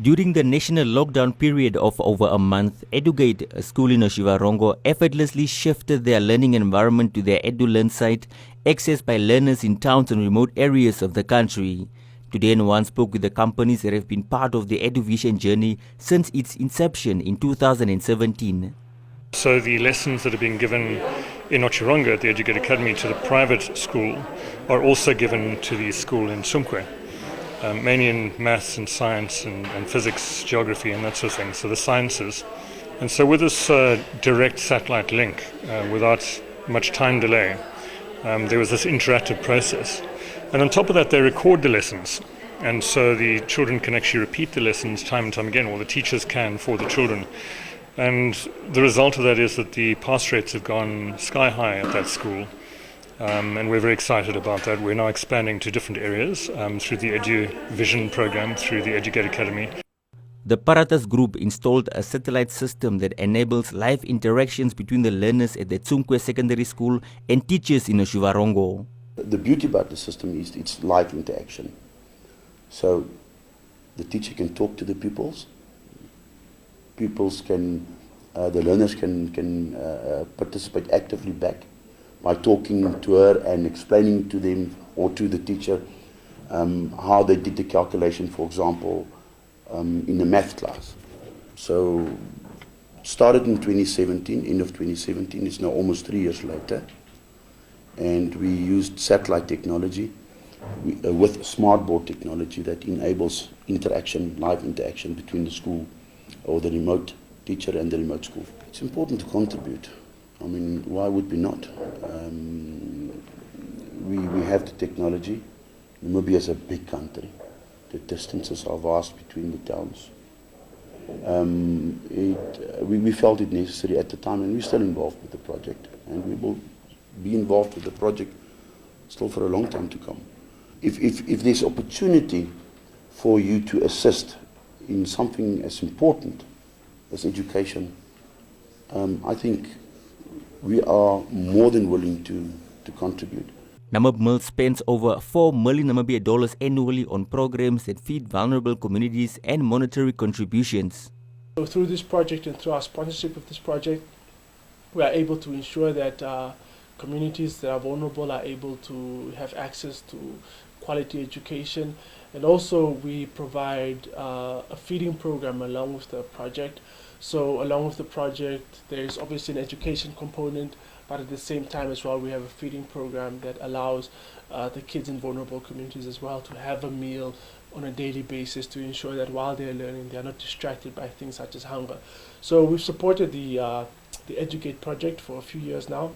During the national lockdown period of over a month, Edugate, a school in Otjiwarongo, effortlessly shifted their learning environment to their Edulearn site, accessed by learners in towns and remote areas of the country. Today, one spoke with the companies that have been part of the Eduvision journey since its inception in 2017. So the lessons that are being given in Otjiwarongo at the Edugate Academy to the private school are also given to the school in Sumkwe. Mainly in maths and science and physics, geography and that sort of thing, so the sciences. And so with this direct satellite link, without much time delay, there was this interactive process. And on top of that, they record the lessons. And so the children can actually repeat the lessons time and time again, or the teachers can for the children. And the result of that is that the pass rates have gone sky high at that school. And we're very excited about that. We're now expanding to different areas through the Eduvision program, through the Edugate Academy. The Paratas group installed a satellite system that enables live interactions between the learners at the Tsumkwe Secondary School and teachers in Otjiwarongo. The beauty about the system is it's live interaction. So the teacher can talk to the pupils. Pupils can, the learners can participate actively back by talking to her and explaining to them or to the teacher how they did the calculation, for example, in the math class. So started in 2017, end of 2017, it's now almost 3 years later. And we used satellite technology with smartboard technology that enables interaction, live interaction between the school or the remote teacher and the remote school. It's important to contribute. I mean, why would we not? We have the technology. Namibia is a big country. The distances are vast between the towns. We felt it necessary at the time, and we're still involved with the project. And we will be involved with the project still for a long time to come. If there's opportunity for you to assist in something as important as education, I think we are more than willing to contribute. Namib spends over $4 million annually on programs that feed vulnerable communities and monetary contributions. So through this project and through our sponsorship of this project, we are able to ensure that communities that are vulnerable are able to have access to quality education. And also we provide a feeding program along with the project. So along with the project, there's obviously an education component, but at the same time as well, we have a feeding program that allows the kids in vulnerable communities as well to have a meal on a daily basis to ensure that while they're learning, they're not distracted by things such as hunger. So we've supported the Edugate project for a few years now,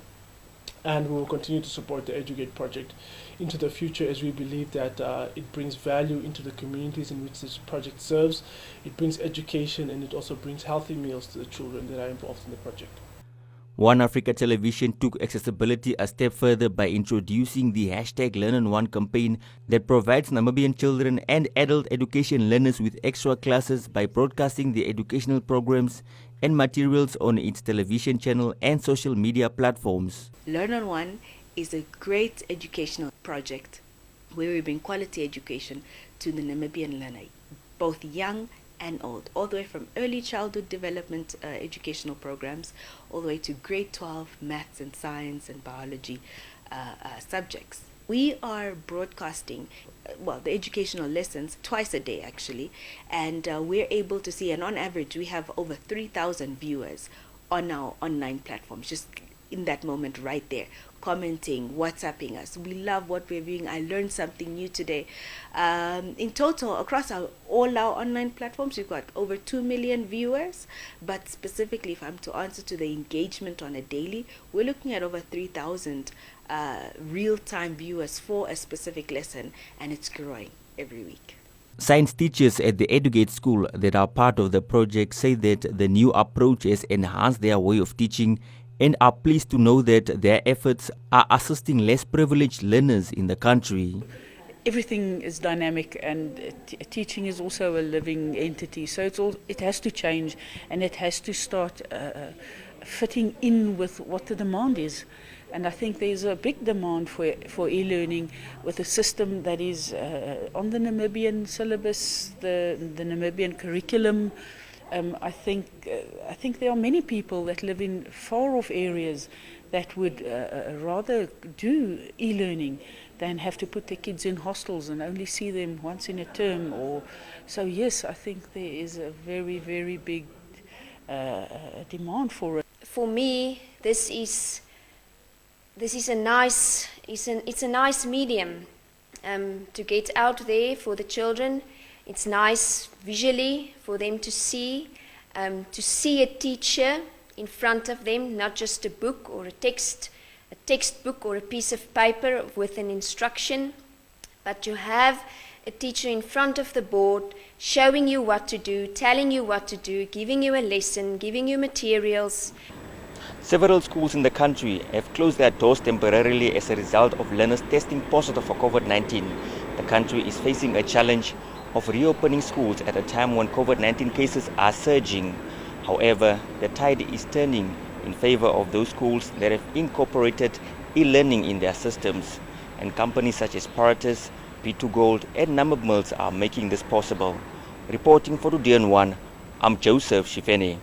and we will continue to support the Edugate project into the future, as we believe that it brings value into the communities in which this project serves. It brings education, and it also brings healthy meals to the children that are involved in the project. One Africa Television took accessibility a step further by introducing the #LearnOnOne campaign that provides Namibian children and adult education learners with extra classes by broadcasting the educational programs and materials on its television channel and social media platforms. Learn-on-One is a great educational project where we bring quality education to the Namibian learner, both young and old, all the way from early childhood development educational programs all the way to grade 12 maths and science and biology subjects. We are broadcasting the educational lessons twice a day actually, and we're able to see, and on average we have over 3,000 viewers on our online platforms, just in that moment right there, commenting, WhatsApping us. We love what we're viewing. I learned something new today. In total, across all our online platforms, we've got over 2 million viewers, but specifically, if I'm to answer to the engagement on a daily, we're looking at over 3,000 real-time viewers for a specific lesson, and it's growing every week. Science teachers at the Edugate school that are part of the project say that the new approach has enhanced their way of teaching and are pleased to know that their efforts are assisting less privileged learners in the country. Everything is dynamic, and teaching is also a living entity, so it has to change, and it has to start fitting in with what the demand is. And I think there's a big demand for e-learning with a system that is on the Namibian syllabus, the Namibian curriculum. I think there are many people that live in far-off areas that would rather do e-learning than have to put their kids in hostels and only see them once in a term. So yes, I think there is a very, very big demand for it. For me, this is a nice medium to get out there for the children. It's nice visually for them to see a teacher in front of them, not just a book or a textbook or a piece of paper with an instruction, but to have a teacher in front of the board showing you what to do, telling you what to do, giving you a lesson, giving you materials. Several schools in the country have closed their doors temporarily as a result of learners testing positive for COVID-19. The country is facing a challenge of reopening schools at a time when COVID-19 cases are surging. However, the tide is turning in favor of those schools that have incorporated e-learning in their systems, and companies such as Paratus, P2 Gold and Number Mills are making this possible. Reporting for Edulearn 1, I'm Joseph Shifeni.